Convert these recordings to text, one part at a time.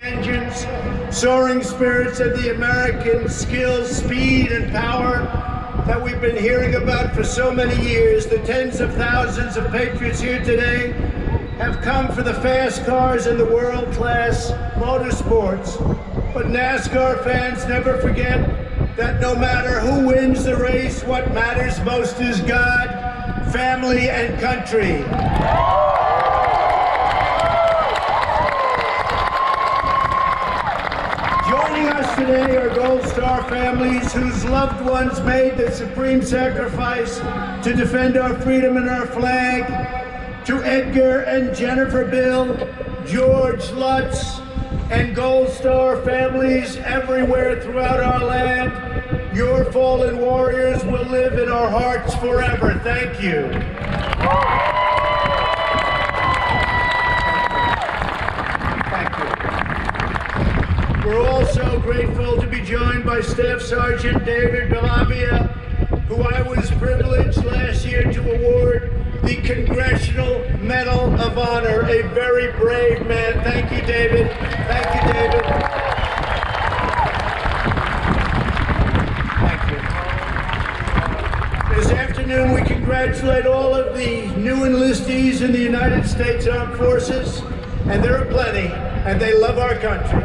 Engines, soaring spirits of the American skill, speed, and power that we've been hearing about for so many years. The tens of thousands of patriots here today have come for the fast cars and the world-class motorsports. But NASCAR fans never forget that no matter who wins the race, what matters most is God, family, and country. Joining us today are Gold Star families whose loved ones made the supreme sacrifice to defend our freedom and our flag. To Edgar and Jennifer Bill, George Lutz, and Gold Star families everywhere throughout our land, your fallen warriors will live in our hearts forever. Thank you. We're also grateful to be joined by Staff Sergeant David Bellavia, who I was privileged last year to award the Congressional Medal of Honor, a very brave man. Thank you, David. Thank you, David. Thank you. This afternoon, we congratulate all of the new enlistees in the United States Armed Forces, and there are plenty, and they love our country.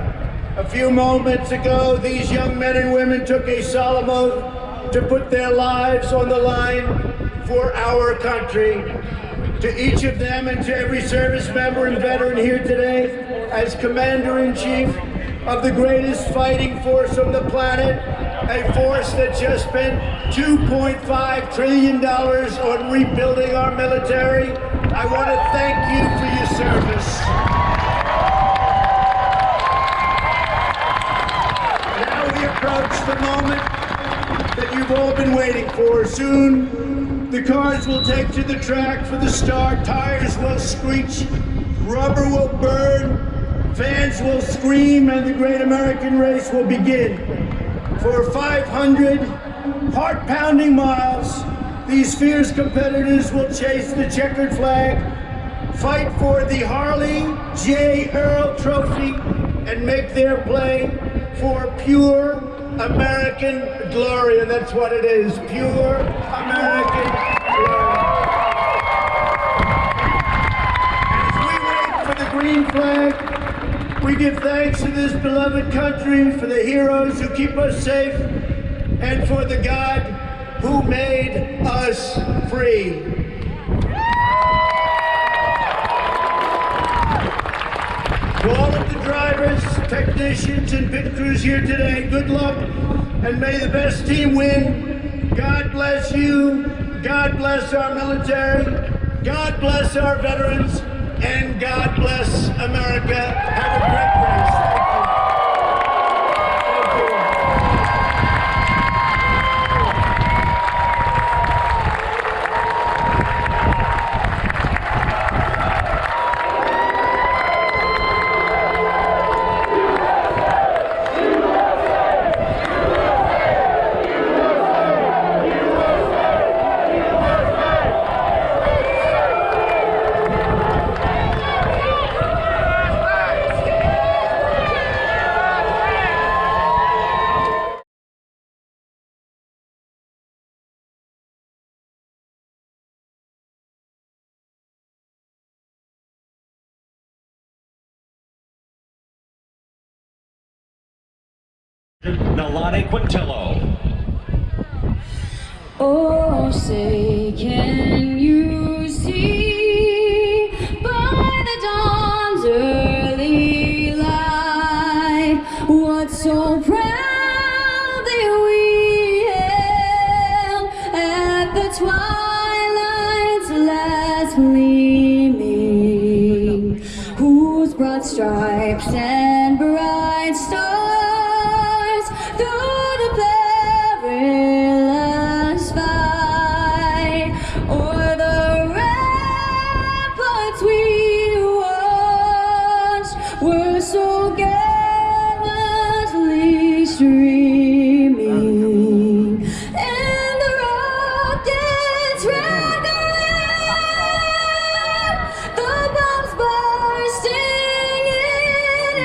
A few moments ago, these young men and women took a solemn oath to put their lives on the line for our country. To each of them and to every service member and veteran here today, as Commander-in-Chief of the greatest fighting force on the planet, a force that just spent $2.5 trillion on rebuilding our military, I want to thank you for your service. Now we approach the moment that you've all been waiting for. Soon, the cars will take to the track for the start, tires will screech, rubber will burn, fans will scream, and the great American race will begin. For 500 heart-pounding miles, these fierce competitors will chase the checkered flag, fight for the Harley J. Earl Trophy, and make their play for pure American glory, and that's what it is, pure American glory. As we wait for the green flag, we give thanks to this beloved country for the heroes who keep us safe and for the God who made us free. To all of the drivers, technicians, and pit crews here today, good luck, and may the best team win. God bless you, God bless our military, God bless our veterans, and God bless America. Have a great race. Thank you. Nalani Quintillo. Oh, say, can you see by the dawn's early light what so proudly we hailed at the twilight's last gleaming, whose broad stripes and bright stars through the perilous fight o'er the ramparts we watched were so gallantly streaming, and the rockets red glare, the bombs bursting in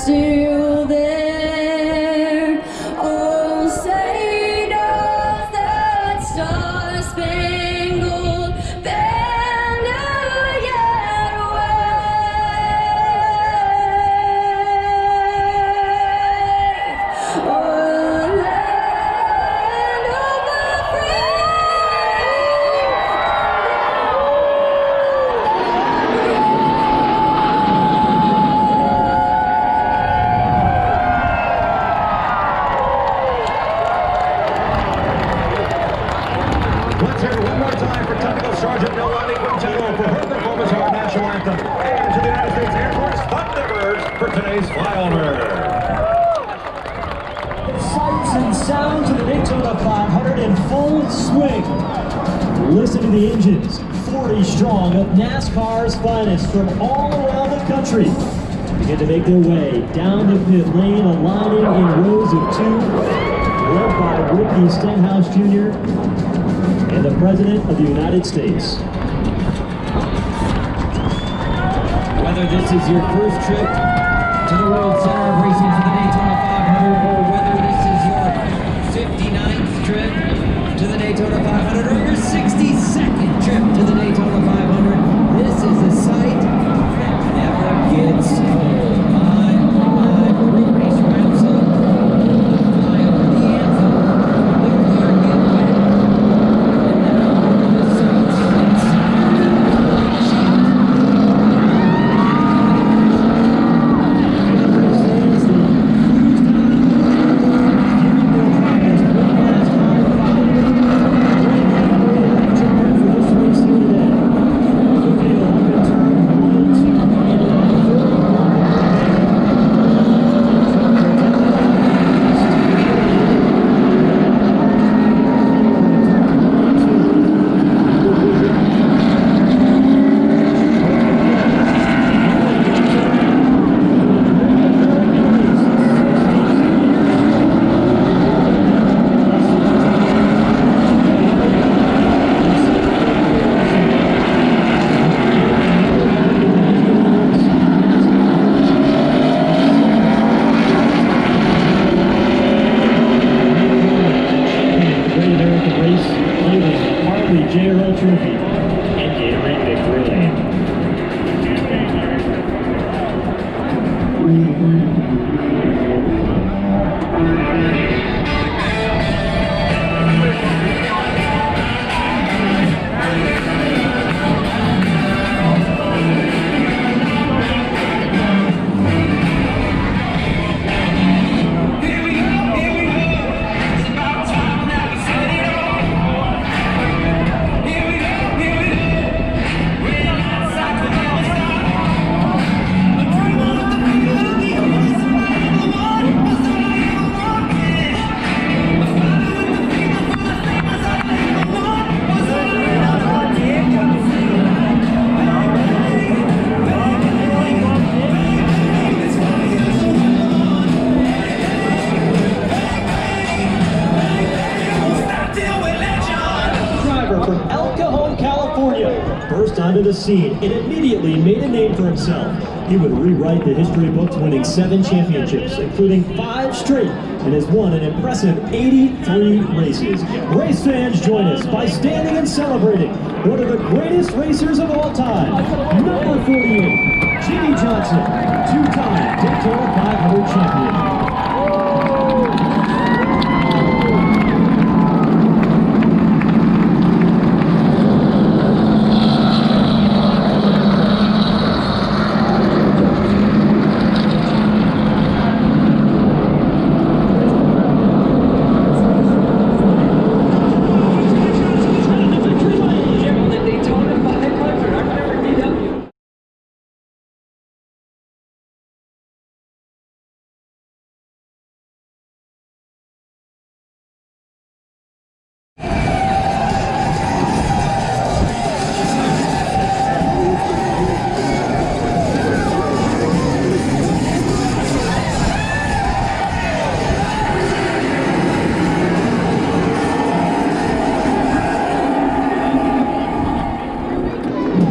still there. Oh, say does that star-spangled banner yet wave? Oh, land of the free. Let's hear it one more time for Technical Sergeant Nolani Quintello for her performance of our national anthem. And to the United States Air Force Thunderbirds for today's flyover. Sights and sounds of the Daytona 500 in full swing. Listen to the engines, 40 strong of NASCAR's finest from all around the country. Begin to make their way down the pit lane, aligning in rows of two, led by Ricky Stenhouse Jr. and the President of the United States. Whether this is your first trip to the World Center of Racing for the Daytona 500, or whether this is your 59th trip to the Daytona 500, or your 62nd trip to the Daytona 500, this is a sight that never gets old. My pre-race rhapsody, the flyover, the anthem, the car get wet, and now the sights and sounds of Trophy and Gatorade Victory Lane. Burst onto the scene and immediately made a name for himself. He would rewrite the history books, winning 7 championships, including 5 straight, and has won an impressive 83 races. Race fans, join us by standing and celebrating one of the greatest racers of all time, number 48, Jimmy Johnson, 2-time Daytona 500 champion.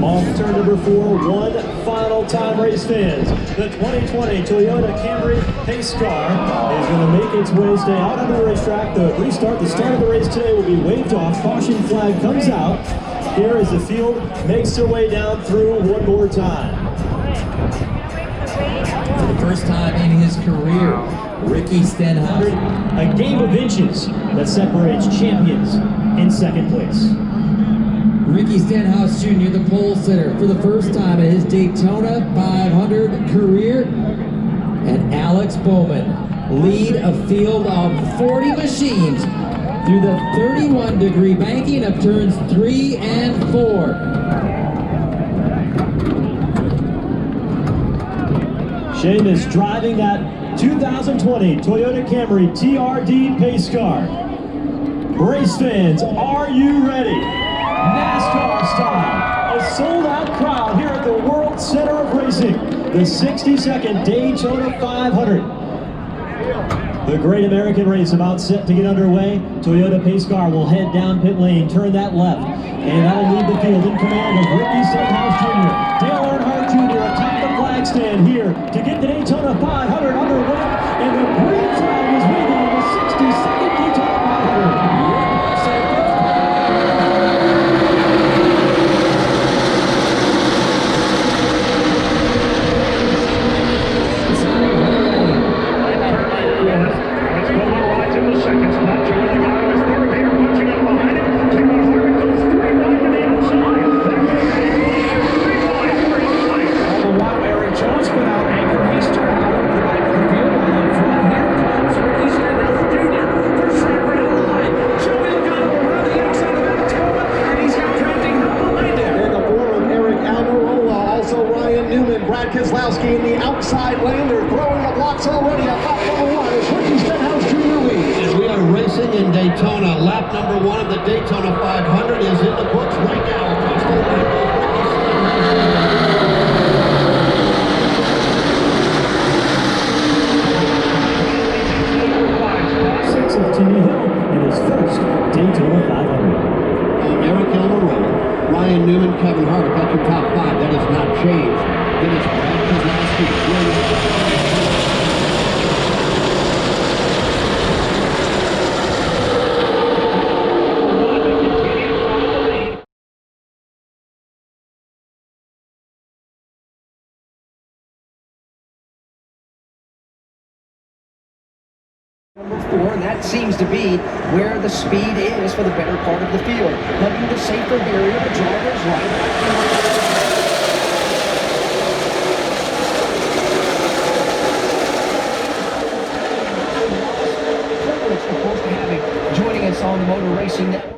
Off turn number 4, 1 final time, race fans. The 2020 Toyota Camry pace car is going to make its way, stay out on the racetrack. The restart, the start of the race today will be waved off. Caution flag comes out. Here as the field makes their way down through one more time. For the first time in his career, Ricky Stenhouse. A game of inches that separates champions in second place. Ricky Stenhouse Jr., the pole sitter, for the first time in his Daytona 500 career. And Alex Bowman lead a field of 40 machines through the 31-degree banking of turns 3 and 4. Seamus driving that 2020 Toyota Camry TRD pace car. Race fans, are you ready? NASCAR style, a sold-out crowd here at the World Center of Racing, the 62nd Daytona 500. The Great American Race about set to get underway. Toyota pace car will head down pit lane, turn that left, and that'll leave the field in command of Ricky Stenhouse Jr. Dale Earnhardt Jr. atop the flag stand here to get the Daytona 500 underway, and the green flag is waving on the 62nd Daytona 500. In the outside lane, they're throwing the blocks already. Lap number 1 is Ricky Stenhouse Jr. leads. And we are racing in Daytona. Lap number 1 of the Daytona 500 is in the books right now. Across the line goes Ricky Stenhouse. 6 of Timmy Hill in his first Daytona 500. Eric Almirola, Ryan Newman, Kevin Harvick. That's your top 5. That has not changed. Then it's Brad Keselowski. Number 4, and that seems to be where the speed is for the better part of the field. Hugging the safer barrier, the driver's right. Joining us on the Motor Racing Network.